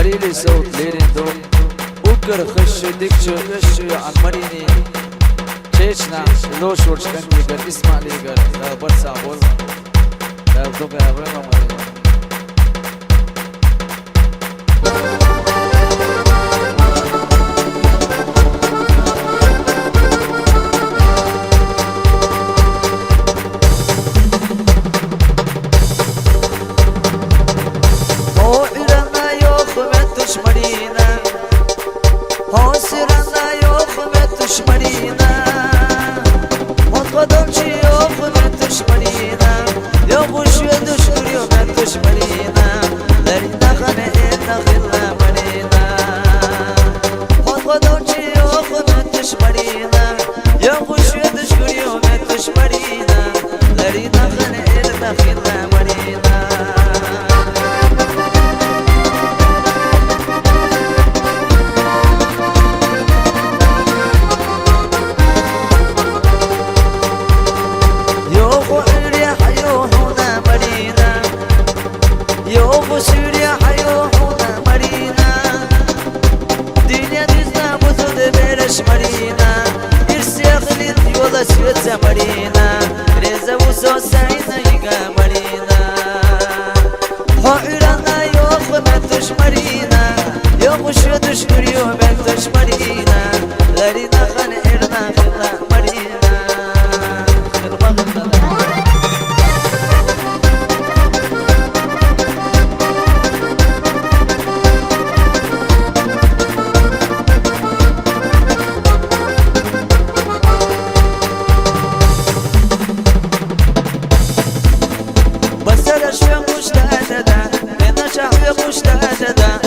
هريلي صوت ليرين دوم وكر خش ديكشو يشو عن مريني تشيشنا لوش ورشكنجي قر اسمع لي قر برسا بول دوك يا بريما مريني Marina, oh Sirana, yo metush Marina, on podolci yo metush Marina, yo bush yo dushkur yo metush Marina, lerina khane ena khilla Marina, on podolci yo metush Marina, yo bush yo dushkur yo metush Marina, lerina khane ena khilla Marina. Suriye hayuhuna Marina, dünya düzna buzu de beleş Marina, İrsiyaklin yola sütse Marina, reze uzo sayna yiga Marina. Ha ürana yok metuş Marina, yokmuş ve düşkürüyor metuş Marina, larina khane erna khilla Marina. بسرش في مشتهدة، بين شهر مشتهدة.